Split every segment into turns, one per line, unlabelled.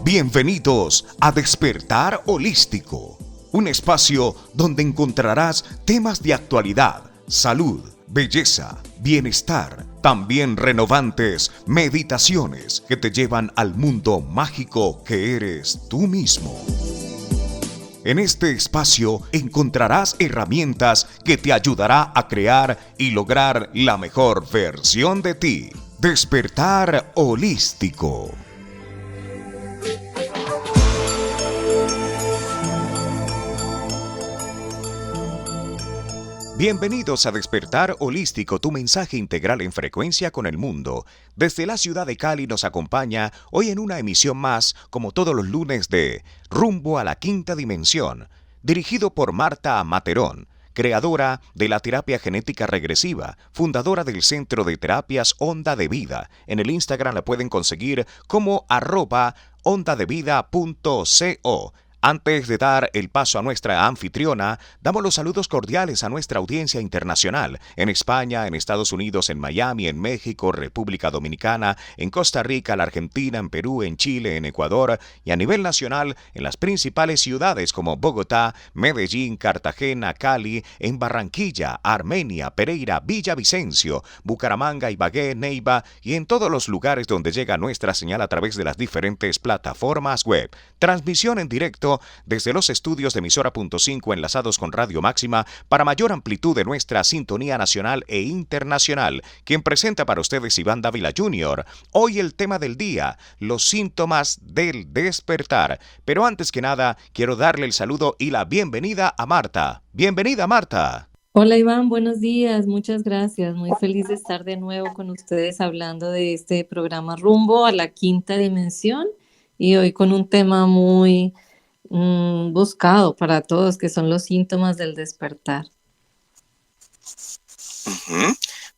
Bienvenidos a Despertar Holístico, un espacio donde encontrarás temas de actualidad, salud, belleza, bienestar, también renovantes meditaciones que te llevan al mundo mágico que eres tú mismo. En este espacio encontrarás herramientas que te ayudará a crear y lograr la mejor versión de ti. Despertar Holístico. Bienvenidos a Despertar Holístico, tu mensaje integral en frecuencia con el mundo. Desde la ciudad de Cali nos acompaña hoy en una emisión más, como todos los lunes, de Rumbo a la Quinta Dimensión, dirigido por Marta Materón, creadora de la terapia genética regresiva, fundadora del Centro de Terapias Onda de Vida. En el Instagram la pueden conseguir como @ondadevida.co. Antes de dar el paso a nuestra anfitriona, damos los saludos cordiales a nuestra audiencia internacional, en España, en Estados Unidos, en Miami, en México, República Dominicana, en Costa Rica, la Argentina, en Perú, en Chile, en Ecuador y a nivel nacional en las principales ciudades como Bogotá, Medellín, Cartagena, Cali, en Barranquilla, Armenia, Pereira, Villavicencio, Bucaramanga, Ibagué, Neiva y en todos los lugares donde llega nuestra señal a través de las diferentes plataformas web. Transmisión en directo desde los estudios de Emisora.5 enlazados con Radio Máxima para mayor amplitud de nuestra sintonía nacional e internacional. Quien presenta para ustedes Iván Dávila Jr. Hoy el tema del día, los síntomas del despertar. Pero antes que nada, quiero darle el saludo y la bienvenida a Marta. Bienvenida, Marta.
Hola Iván, buenos días, muchas gracias. Muy feliz de estar de nuevo con ustedes hablando de este programa Rumbo a la Quinta Dimensión y hoy con un tema muy buscado para todos, que son los síntomas del despertar.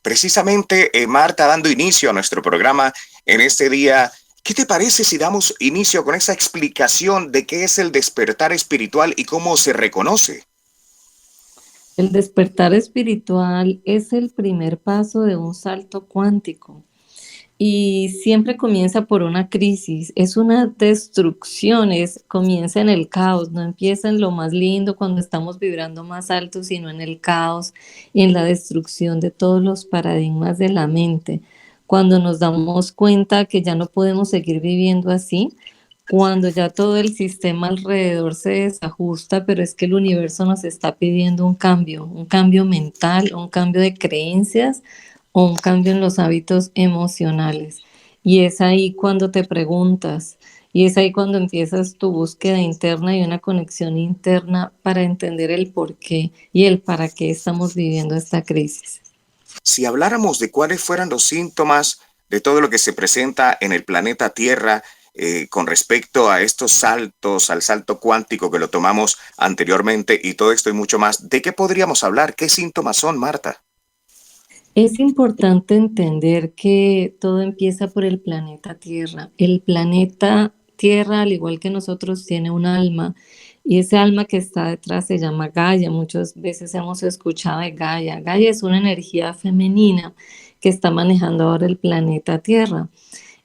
Precisamente, Marta, dando inicio a nuestro programa en este día, ¿qué te parece si damos inicio con esa explicación de qué es el despertar espiritual y cómo se reconoce?
El despertar espiritual es el primer paso de un salto cuántico. Y siempre comienza por una crisis, es una destrucción, comienza en el caos, no empieza en lo más lindo cuando estamos vibrando más alto, sino en el caos y en la destrucción de todos los paradigmas de la mente. Cuando nos damos cuenta que ya no podemos seguir viviendo así, cuando ya todo el sistema alrededor se desajusta, pero es que el universo nos está pidiendo un cambio mental, un cambio de creencias o un cambio en los hábitos emocionales. Y es ahí cuando te preguntas, y es ahí cuando empiezas tu búsqueda interna y una conexión interna para entender el por qué y el para qué estamos viviendo esta crisis.
Si habláramos de cuáles fueran los síntomas de todo lo que se presenta en el planeta Tierra, con respecto a estos saltos, al salto cuántico que lo tomamos anteriormente y todo esto y mucho más, ¿de qué podríamos hablar? ¿Qué síntomas son, Marta?
Es importante entender que todo empieza por el planeta Tierra. El planeta Tierra, al igual que nosotros, tiene un alma y ese alma que está detrás se llama Gaia. Muchas veces hemos escuchado de Gaia. Gaia es una energía femenina que está manejando ahora el planeta Tierra.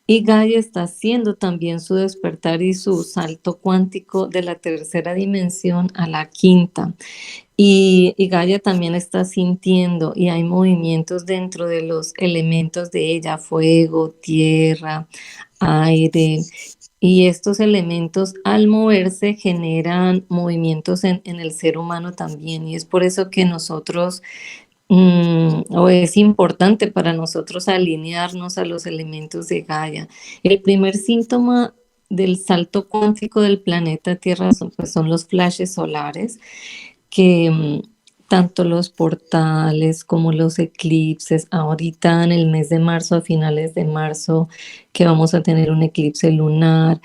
Y Gaia está haciendo también su despertar y su salto cuántico de la tercera dimensión a la quinta. Y Gaia también está sintiendo y hay movimientos dentro de los elementos de ella, fuego, tierra, aire. Y estos elementos al moverse generan movimientos en el ser humano también. Y es por eso que nosotros o es importante para nosotros alinearnos a los elementos de Gaia. El primer síntoma del salto cuántico del planeta Tierra son los flashes solares, que tanto los portales como los eclipses, ahorita en el mes de marzo, a finales de marzo, que vamos a tener un eclipse lunar.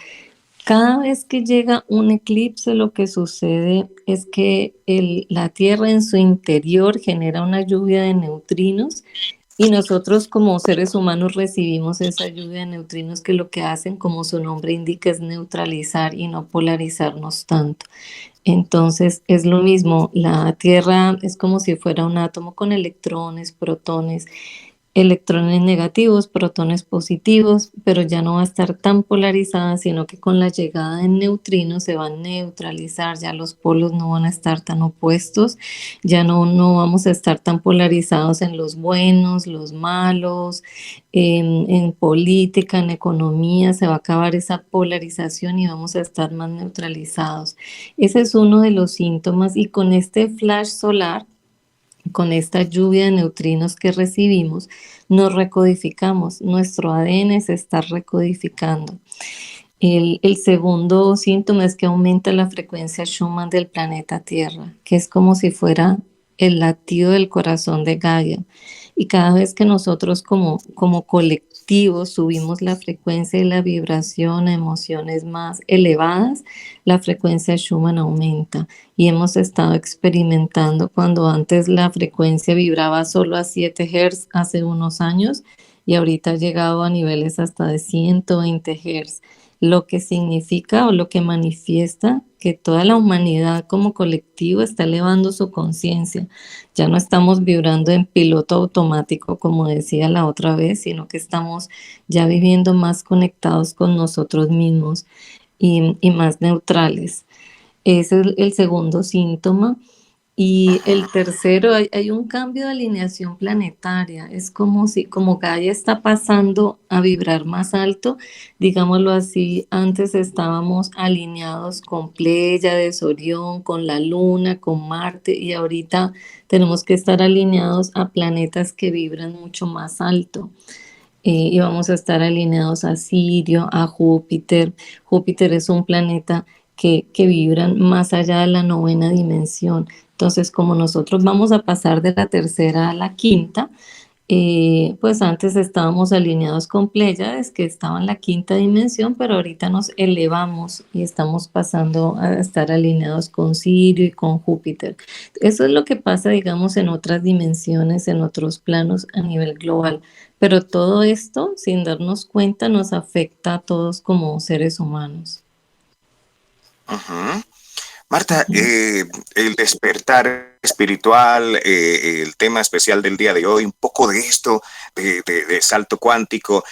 Cada vez que llega un eclipse, lo que sucede es que la Tierra en su interior genera una lluvia de neutrinos y nosotros como seres humanos recibimos esa lluvia de neutrinos que lo que hacen, como su nombre indica, es neutralizar y no polarizarnos tanto. Entonces es lo mismo, la Tierra es como si fuera un átomo con electrones, protones. electrones negativos, protones positivos, pero ya no va a estar tan polarizada, sino que con la llegada de neutrinos se va a neutralizar, ya los polos no van a estar tan opuestos, ya no vamos a estar tan polarizados en los buenos, los malos, en política, en economía, se va a acabar esa polarización y vamos a estar más neutralizados. Ese es uno de los síntomas y con este flash solar, con esta lluvia de neutrinos que recibimos, nos recodificamos, nuestro ADN se está recodificando. El segundo síntoma es que aumenta la frecuencia Schumann del planeta Tierra, que es como si fuera el latido del corazón de Gaia. Y cada vez que nosotros como colectivo subimos la frecuencia y la vibración a emociones más elevadas, la frecuencia Schumann aumenta. Y hemos estado experimentando cuando antes la frecuencia vibraba solo a 7 Hz hace unos años y ahorita ha llegado a niveles hasta de 120 Hz, lo que significa o lo que manifiesta que toda la humanidad como colectivo está elevando su conciencia. Ya no estamos vibrando en piloto automático, como decía la otra vez, sino que estamos ya viviendo más conectados con nosotros mismos y más neutrales. Ese es el segundo síntoma. Y el tercero, hay un cambio de alineación planetaria. Es como si, como Gaia está pasando a vibrar más alto, digámoslo así, antes estábamos alineados con Pléyades, Orión, con la Luna, con Marte, y ahorita tenemos que estar alineados a planetas que vibran mucho más alto. Y vamos a estar alineados a Sirio, a Júpiter. Júpiter es un planeta que vibran más allá de la novena dimensión. Entonces, como nosotros vamos a pasar de la tercera a la quinta, pues antes estábamos alineados con Pléyades, que estaba en la quinta dimensión, pero ahorita nos elevamos y estamos pasando a estar alineados con Sirio y con Júpiter. Eso es lo que pasa, digamos, en otras dimensiones, en otros planos a nivel global. Pero todo esto, sin darnos cuenta, nos afecta a todos como seres humanos.
Ujú. Marta, el despertar espiritual, el tema especial del día de hoy, un poco de esto, de salto cuántico,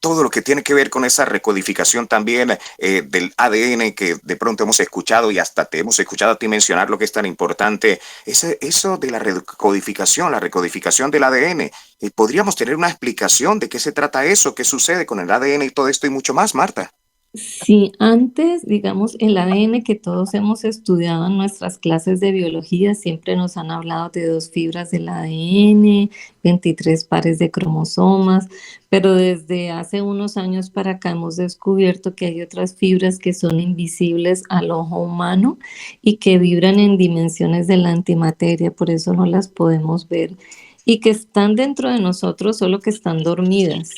todo lo que tiene que ver con esa recodificación también del ADN que de pronto hemos escuchado y hasta te hemos escuchado a ti mencionar lo que es tan importante, eso de la recodificación del ADN. ¿Podríamos tener una explicación de qué se trata eso, qué sucede con el ADN y todo esto y mucho más, Marta?
Si antes, digamos, el ADN que todos hemos estudiado en nuestras clases de biología, siempre nos han hablado de 2 fibras del ADN, 23 pares de cromosomas, pero desde hace unos años para acá hemos descubierto que hay otras fibras que son invisibles al ojo humano y que vibran en dimensiones de la antimateria, por eso no las podemos ver, y que están dentro de nosotros, solo que están dormidas.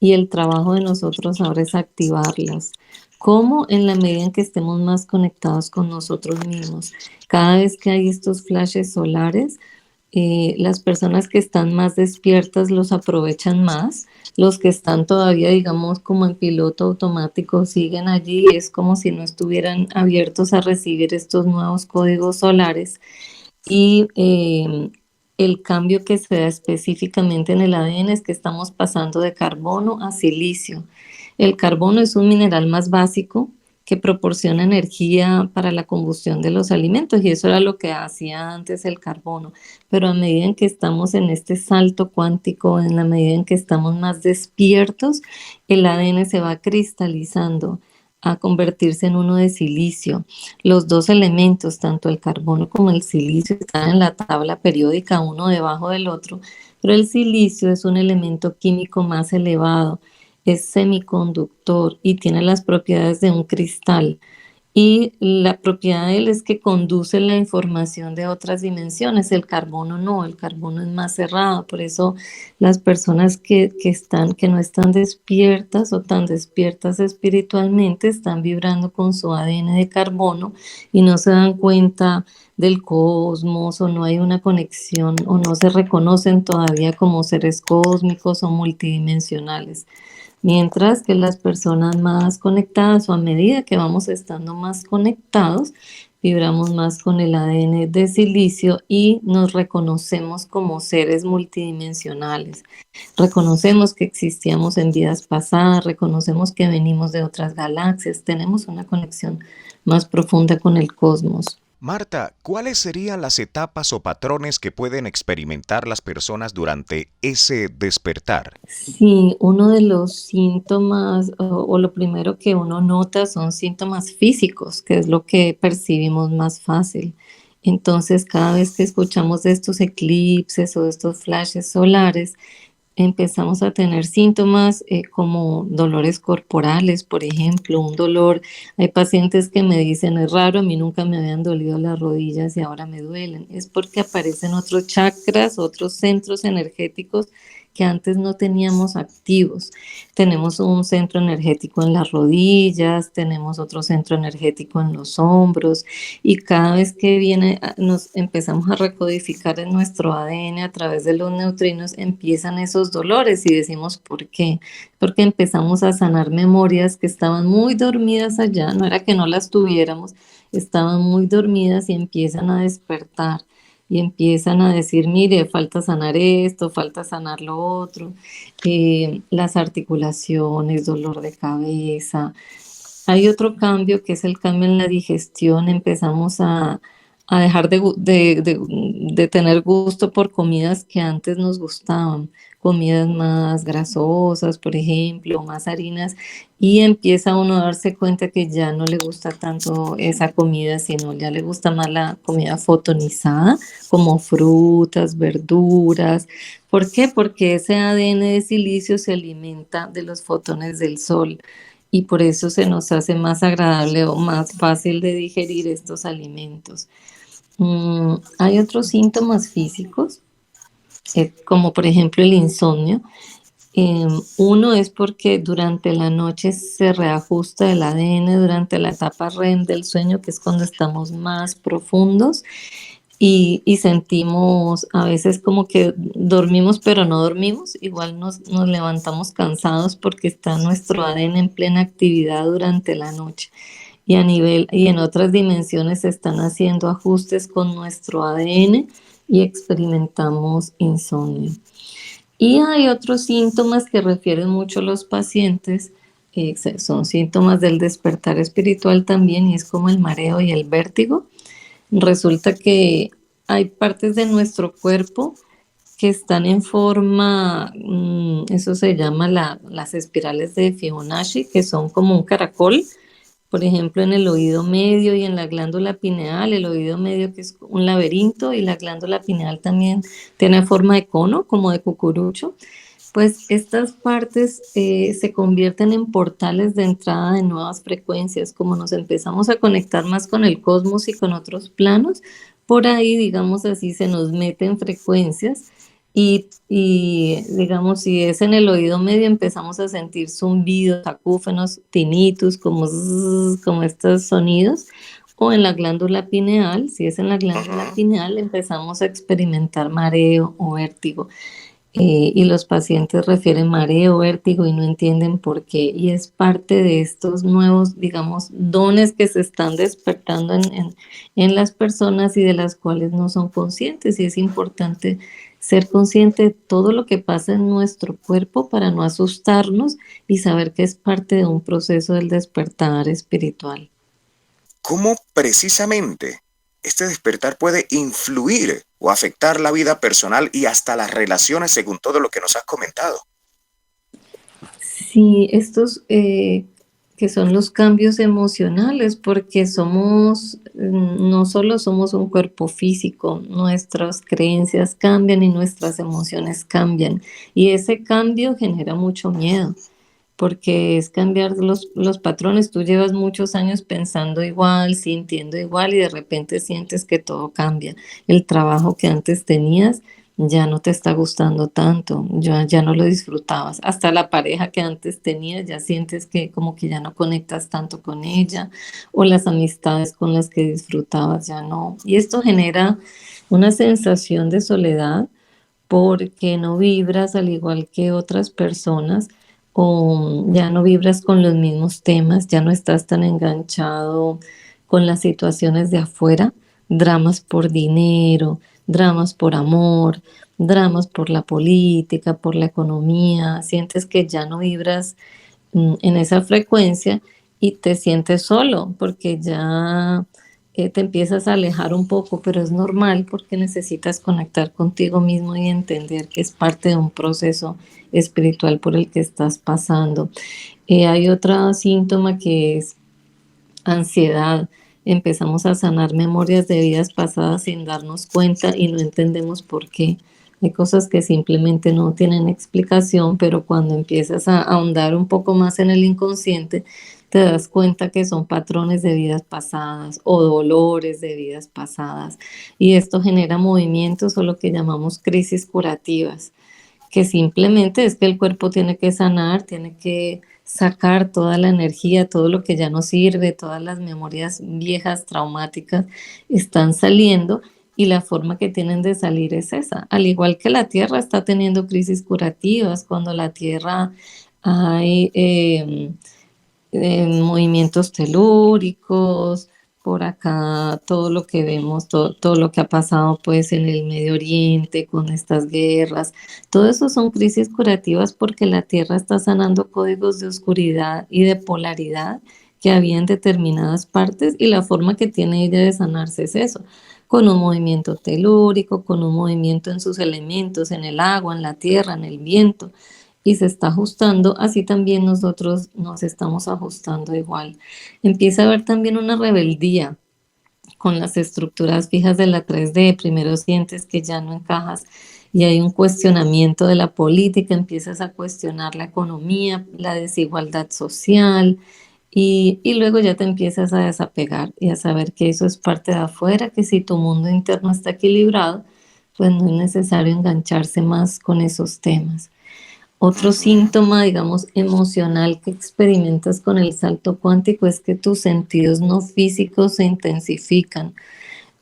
Y el trabajo de nosotros ahora es activarlas. ¿Cómo? En la medida en que estemos más conectados con nosotros mismos. Cada vez que hay estos flashes solares, las personas que están más despiertas los aprovechan más. Los que están todavía, digamos, como en piloto automático, siguen allí. Es como si no estuvieran abiertos a recibir estos nuevos códigos solares y el cambio que se da específicamente en el ADN es que estamos pasando de carbono a silicio. El carbono es un mineral más básico que proporciona energía para la combustión de los alimentos y eso era lo que hacía antes el carbono. Pero a medida en que estamos en este salto cuántico, en la medida en que estamos más despiertos, el ADN se va cristalizando a convertirse en uno de silicio. Los dos elementos, tanto el carbono como el silicio, están en la tabla periódica uno debajo del otro, pero el silicio es un elemento químico más elevado, es semiconductor y tiene las propiedades de un cristal. Y la propiedad de él es que conduce la información de otras dimensiones. El carbono no, el carbono es más cerrado. Por eso las personas que no están despiertas o tan despiertas espiritualmente están vibrando con su ADN de carbono y no se dan cuenta del cosmos o no hay una conexión o no se reconocen todavía como seres cósmicos o multidimensionales. Mientras que las personas más conectadas o a medida que vamos estando más conectados, vibramos más con el ADN de silicio y nos reconocemos como seres multidimensionales. Reconocemos que existíamos en vidas pasadas, reconocemos que venimos de otras galaxias, tenemos una conexión más profunda con el cosmos.
Marta, ¿cuáles serían las etapas o patrones que pueden experimentar las personas durante ese despertar?
Sí, uno de los síntomas o lo primero que uno nota son síntomas físicos, que es lo que percibimos más fácil. Entonces, cada vez que escuchamos de estos eclipses o de estos flashes solares, empezamos a tener síntomas como dolores corporales, por ejemplo, un dolor. Hay pacientes que me dicen, es raro, a mí nunca me habían dolido las rodillas y ahora me duelen. Es porque aparecen otros chakras, otros centros energéticos que antes no teníamos activos. Tenemos un centro energético en las rodillas, tenemos otro centro energético en los hombros y cada vez que viene nos empezamos a recodificar en nuestro ADN a través de los neutrinos, empiezan esos dolores y decimos ¿por qué? Porque empezamos a sanar memorias que estaban muy dormidas allá, no era que no las tuviéramos, estaban muy dormidas y empiezan a despertar y empiezan a decir, mire, falta sanar esto, falta sanar lo otro, las articulaciones, dolor de cabeza. Hay otro cambio que es el cambio en la digestión. Empezamos a dejar de tener gusto por comidas que antes nos gustaban, comidas más grasosas, por ejemplo, más harinas, y empieza uno a darse cuenta que ya no le gusta tanto esa comida, sino ya le gusta más la comida fotonizada, como frutas, verduras. ¿Por qué? Porque ese ADN de silicio se alimenta de los fotones del sol y por eso se nos hace más agradable o más fácil de digerir estos alimentos. Hay otros síntomas físicos, como por ejemplo el insomnio. Uno es porque durante la noche se reajusta el ADN durante la etapa REM del sueño, que es cuando estamos más profundos y sentimos a veces como que dormimos pero no dormimos, igual nos levantamos cansados porque está nuestro ADN en plena actividad durante la noche. Y a nivel y en otras dimensiones se están haciendo ajustes con nuestro ADN y experimentamos insomnio. Y hay otros síntomas que refieren mucho a los pacientes, son síntomas del despertar espiritual también, y es como el mareo y el vértigo. Resulta que hay partes de nuestro cuerpo que están en forma, eso se llama las espirales de Fibonacci, que son como un caracol, por ejemplo, en el oído medio y en la glándula pineal, el oído medio que es un laberinto y la glándula pineal también tiene forma de cono, como de cucurucho. Pues estas partes se convierten en portales de entrada de nuevas frecuencias, como nos empezamos a conectar más con el cosmos y con otros planos, por ahí, digamos así, se nos meten frecuencias digamos, si es en el oído medio, empezamos a sentir zumbidos, acúfenos, tinnitus, como, como estos sonidos, o en la glándula pineal, si es en la glándula pineal, empezamos a experimentar mareo o vértigo. Y los pacientes refieren mareo, vértigo y no entienden por qué. Y es parte de estos nuevos, digamos, dones que se están despertando en las personas y de las cuales no son conscientes. Y es importante ser consciente de todo lo que pasa en nuestro cuerpo para no asustarnos y saber que es parte de un proceso del despertar espiritual.
¿Cómo precisamente este despertar puede influir o afectar la vida personal y hasta las relaciones según todo lo que nos has comentado?
Sí, estos que son los cambios emocionales, porque somos, no solo somos un cuerpo físico, nuestras creencias cambian y nuestras emociones cambian. Y ese cambio genera mucho miedo, porque es cambiar los patrones. Tú llevas muchos años pensando igual, sintiendo igual y de repente sientes que todo cambia. El trabajo que antes tenías ya no te está gustando tanto, ya no lo disfrutabas. Hasta la pareja que antes tenías ya sientes que como que ya no conectas tanto con ella o las amistades con las que disfrutabas ya no. Y esto genera una sensación de soledad porque no vibras al igual que otras personas o ya no vibras con los mismos temas, ya no estás tan enganchado con las situaciones de afuera, dramas por dinero, dramas por amor, dramas por la política, por la economía, sientes que ya no vibras en esa frecuencia y te sientes solo porque ya te empiezas a alejar un poco, pero es normal porque necesitas conectar contigo mismo y entender que es parte de un proceso espiritual por el que estás pasando. Hay otro síntoma que es ansiedad. Empezamos a sanar memorias de vidas pasadas sin darnos cuenta y no entendemos por qué. Hay cosas que simplemente no tienen explicación, pero cuando empiezas a ahondar un poco más en el inconsciente, te das cuenta que son patrones de vidas pasadas o dolores de vidas pasadas. Y esto genera movimientos o lo que llamamos crisis curativas, que simplemente es que el cuerpo tiene que sanar, tiene que sacar toda la energía, todo lo que ya no sirve, todas las memorias viejas, traumáticas, están saliendo y la forma que tienen de salir es esa. Al igual que la Tierra está teniendo crisis curativas, cuando la Tierra hay movimientos telúricos, por acá todo lo que vemos, todo lo que ha pasado pues en el Medio Oriente con estas guerras, todo eso son crisis curativas porque la Tierra está sanando códigos de oscuridad y de polaridad que había en determinadas partes y la forma que tiene ella de sanarse es eso, con un movimiento telúrico, con un movimiento en sus elementos, en el agua, en la tierra, en el viento y se está ajustando, así también nosotros nos estamos ajustando igual. Empieza a haber también una rebeldía con las estructuras fijas de la 3D. Primero sientes que ya no encajas y hay un cuestionamiento de la política, empiezas a cuestionar la economía, la desigualdad social y luego ya te empiezas a desapegar y a saber que eso es parte de afuera, que si tu mundo interno está equilibrado, pues no es necesario engancharse más con esos temas. Otro síntoma, digamos, emocional que experimentas con el salto cuántico es que tus sentidos no físicos se intensifican.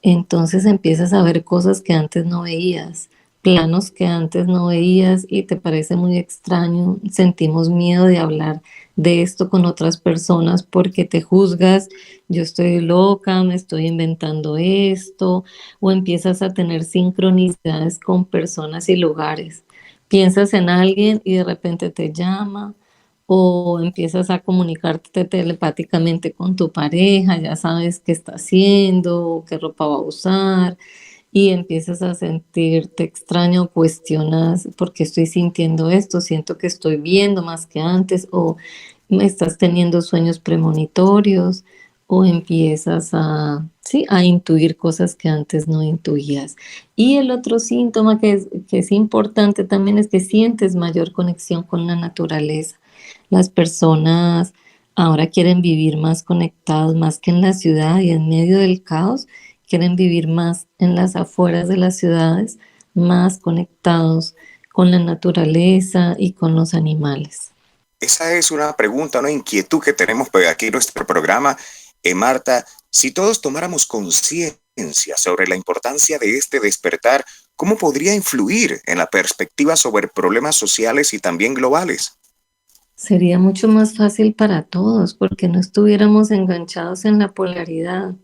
Entonces empiezas a ver cosas que antes no veías, planos que antes no veías y te parece muy extraño. Sentimos miedo de hablar de esto con otras personas porque te juzgas, yo estoy loca, me estoy inventando esto, o empiezas a tener sincronicidades con personas y lugares. Piensas en alguien y de repente te llama o empiezas a comunicarte telepáticamente con tu pareja, ya sabes qué está haciendo, qué ropa va a usar y empiezas a sentirte extraño, cuestionas por qué estoy sintiendo esto, siento que estoy viendo más que antes o me estás teniendo sueños premonitorios o empiezas a, sí, a intuir cosas que antes no intuías. Y el otro síntoma que es importante también es que sientes mayor conexión con la naturaleza. Las personas ahora quieren vivir más conectados, más que en la ciudad y en medio del caos, quieren vivir más en las afueras de las ciudades, más conectados con la naturaleza y con los animales.
Esa es una pregunta, una inquietud que tenemos pues, aquí en nuestro programa. Marta, si todos tomáramos conciencia sobre la importancia de este despertar, ¿cómo podría influir en la perspectiva sobre problemas sociales y también globales?
Sería mucho más fácil para todos porque no estuviéramos enganchados en la polaridad.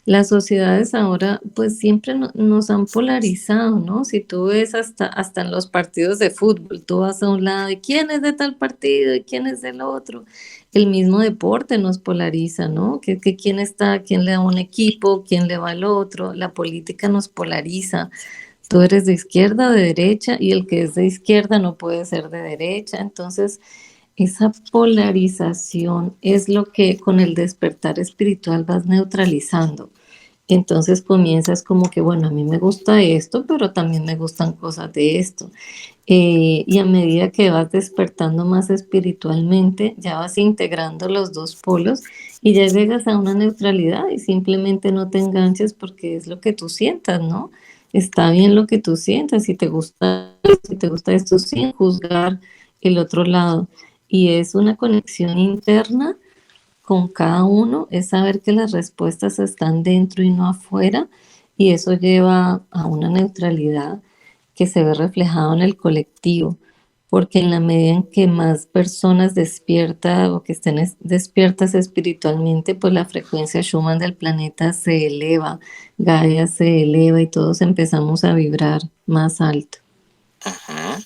Las sociedades ahora pues siempre nos han polarizado, ¿no? Si tú ves hasta en los partidos de fútbol, tú vas a un lado y quién es de tal partido y quién es del otro. El mismo deporte nos polariza, ¿no? Que quién está, quién le da a un equipo, quién le va al otro. La política nos polariza. Tú eres de izquierda o de derecha y el que es de izquierda no puede ser de derecha. Entonces, esa polarización es lo que con el despertar espiritual vas neutralizando. Entonces comienzas como que, bueno, a mí me gusta esto, pero también me gustan cosas de esto. Y a medida que vas despertando más espiritualmente, ya vas integrando los dos polos y ya llegas a una neutralidad y simplemente no te enganches porque es lo que tú sientas, ¿no? Está bien lo que tú sientas, si te gusta esto sin juzgar el otro lado. Y es una conexión interna con cada uno, es saber que las respuestas están dentro y no afuera, y eso lleva a una neutralidad que se ve reflejado en el colectivo, porque en la medida en que más personas despierta o que estén despiertas espiritualmente, pues la frecuencia Schumann del planeta se eleva, Gaia se eleva y todos empezamos a vibrar más alto.
Ujú.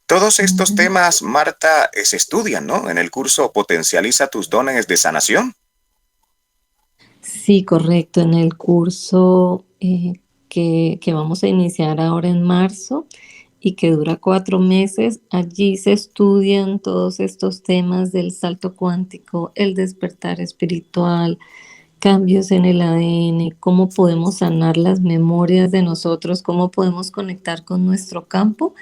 Todos estos
Ujú.
temas, Marta, se estudian, ¿no? En el curso Potencializa tus dones de sanación.
Sí, correcto. En el curso que vamos a iniciar ahora en marzo y que dura 4 meses, allí se estudian todos estos temas del salto cuántico, el despertar espiritual, cambios en el ADN, cómo podemos sanar las memorias de nosotros, cómo podemos conectar con nuestro campo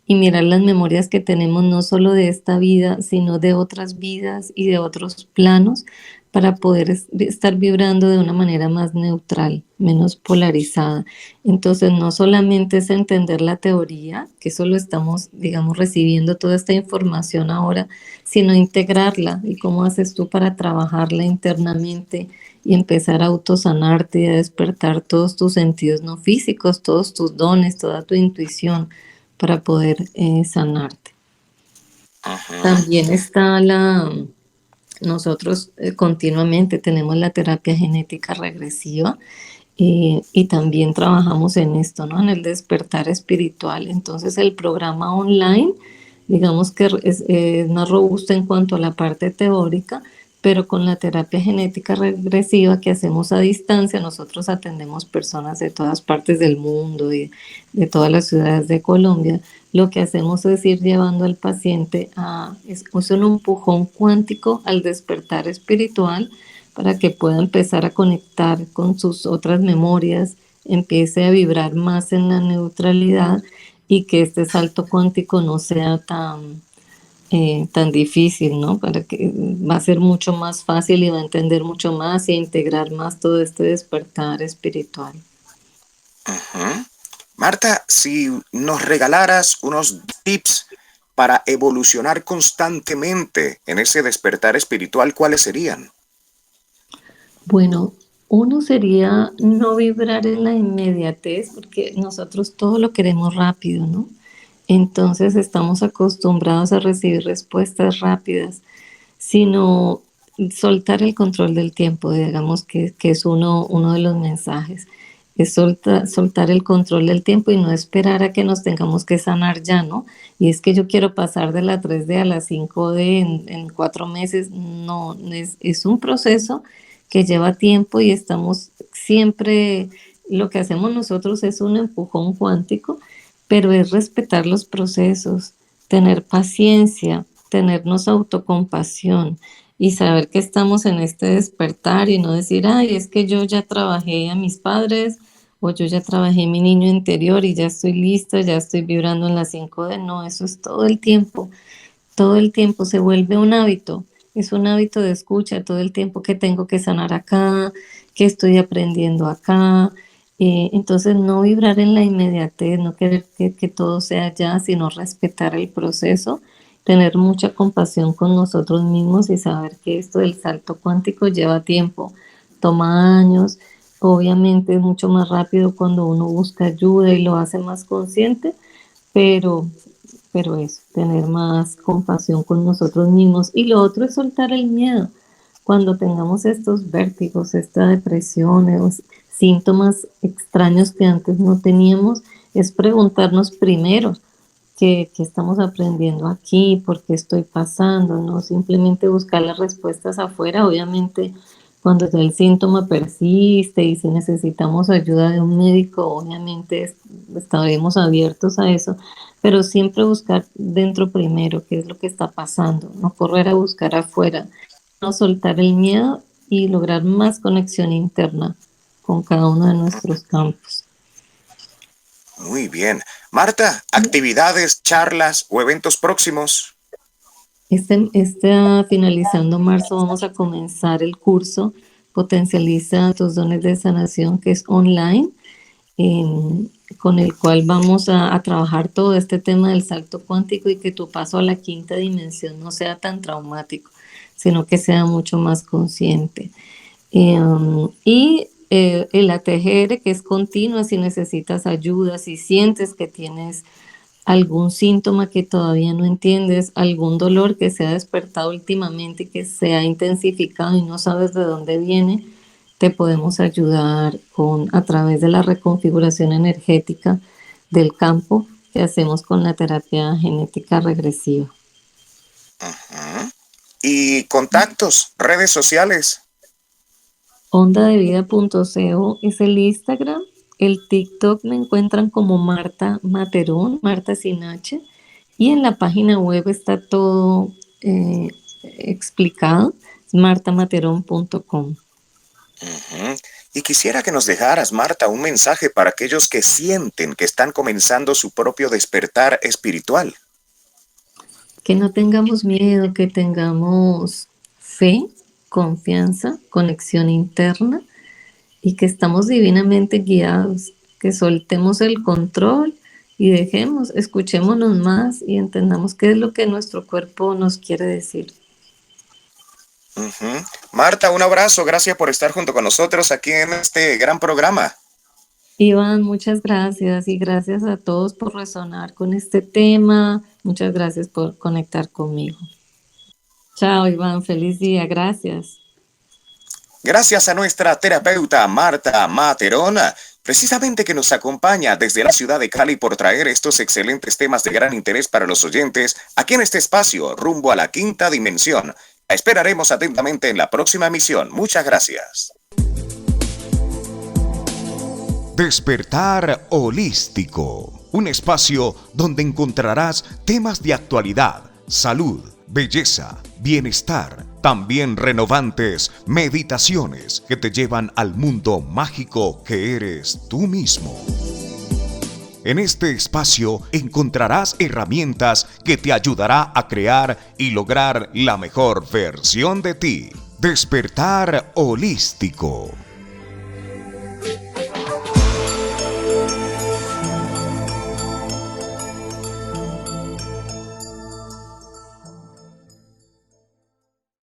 y mirar las memorias que tenemos no solo de esta vida, sino de otras vidas y de otros planos para poder estar vibrando de una manera más neutral, menos polarizada. Entonces, no solamente es entender la teoría, que eso lo estamos, digamos, recibiendo toda esta información ahora, sino integrarla y cómo haces tú para trabajarla internamente y empezar a autosanarte y a despertar todos tus sentidos no físicos, todos tus dones, toda tu intuición para poder sanarte.
Ujú.
También está nosotros continuamente tenemos la terapia genética regresiva y también trabajamos en esto, ¿no? En el despertar espiritual. Entonces el programa online, digamos que es más robusto en cuanto a la parte teórica, pero con la terapia genética regresiva que hacemos a distancia, nosotros atendemos personas de todas partes del mundo y de todas las ciudades de Colombia. Lo que hacemos es ir llevando al paciente es un empujón cuántico al despertar espiritual para que pueda empezar a conectar con sus otras memorias, empiece a vibrar más en la neutralidad y que este salto cuántico no sea tan difícil, ¿no? Para que va a ser mucho más fácil y va a entender mucho más y a integrar más todo este despertar espiritual.
Ujú. Marta, si nos regalaras unos tips para evolucionar constantemente en ese despertar espiritual, ¿cuáles serían?
Bueno, uno sería no vibrar en la inmediatez, porque nosotros todo lo queremos rápido, ¿no? Entonces estamos acostumbrados a recibir respuestas rápidas, sino soltar el control del tiempo, digamos que es uno de los mensajes. Es soltar el control del tiempo y no esperar a que nos tengamos que sanar ya, ¿no? Y es que yo quiero pasar de la 3D a la 5D en 4 meses. No, es un proceso que lleva tiempo y estamos siempre, lo que hacemos nosotros es un empujón cuántico, pero es respetar los procesos, tener paciencia, tenernos autocompasión y saber que estamos en este despertar y no decir, ay, es que yo ya trabajé a mis padres o yo ya trabajé mi niño interior y ya estoy lista, ya estoy vibrando en la 5D. No, eso es todo el tiempo se vuelve un hábito, es un hábito de escucha todo el tiempo que tengo que sanar acá, que estoy aprendiendo acá. Entonces no vibrar en la inmediatez, no querer que todo sea ya, sino respetar el proceso, tener mucha compasión con nosotros mismos y saber que esto del salto cuántico lleva tiempo, toma años. Obviamente es mucho más rápido cuando uno busca ayuda y lo hace más consciente, pero es tener más compasión con nosotros mismos. Y lo otro es soltar el miedo. Cuando tengamos estos vértigos, esta depresión, síntomas extraños que antes no teníamos, es preguntarnos primero qué estamos aprendiendo aquí, por qué estoy pasando, no simplemente buscar las respuestas afuera. Obviamente, cuando ya el síntoma persiste y si necesitamos ayuda de un médico, obviamente estaremos abiertos a eso, pero siempre buscar dentro primero qué es lo que está pasando, no correr a buscar afuera, no soltar el miedo y lograr más conexión interna con cada uno de nuestros campos.
Muy bien. Marta, actividades, charlas o eventos próximos.
Finalizando marzo vamos a comenzar el curso Potencializa tus dones de sanación, que es online, con el cual vamos a trabajar todo este tema del salto cuántico y que tu paso a la quinta dimensión no sea tan traumático, sino que sea mucho más consciente. El ATGR, que es continua, si necesitas ayuda, si sientes que tienes algún síntoma que todavía no entiendes, algún dolor que se ha despertado últimamente, que se ha intensificado y no sabes de dónde viene, te podemos ayudar a través de la reconfiguración energética del campo que hacemos con la terapia genética regresiva.
Ujú. Y contactos, redes sociales.
Ondadevida.co es el Instagram. El TikTok me encuentran como Marta Materón, Marta sin H. Y en la página web está todo explicado, martamaterón.com.
Ujú. Y quisiera que nos dejaras, Marta, un mensaje para aquellos que sienten que están comenzando su propio despertar espiritual.
Que no tengamos miedo, que tengamos fe, confianza, conexión interna y que estamos divinamente guiados, que soltemos el control y escuchémonos más y entendamos qué es lo que nuestro cuerpo nos quiere decir.
Ujú. Marta, un abrazo, gracias por estar junto con nosotros aquí en este gran programa.
Iván, muchas gracias y gracias a todos por resonar con este tema. Muchas gracias por conectar conmigo. Chao, Iván, feliz día, gracias.
Gracias a nuestra terapeuta Marta Materona, precisamente que nos acompaña desde la ciudad de Cali por traer estos excelentes temas de gran interés para los oyentes aquí en este espacio, rumbo a la quinta dimensión. La esperaremos atentamente en la próxima emisión. Muchas gracias. Despertar Holístico, un espacio donde encontrarás temas de actualidad, salud, belleza, bienestar, también renovantes meditaciones que te llevan al mundo mágico que eres tú mismo. En este espacio encontrarás herramientas que te ayudará a crear y lograr la mejor versión de ti. Despertar Holístico.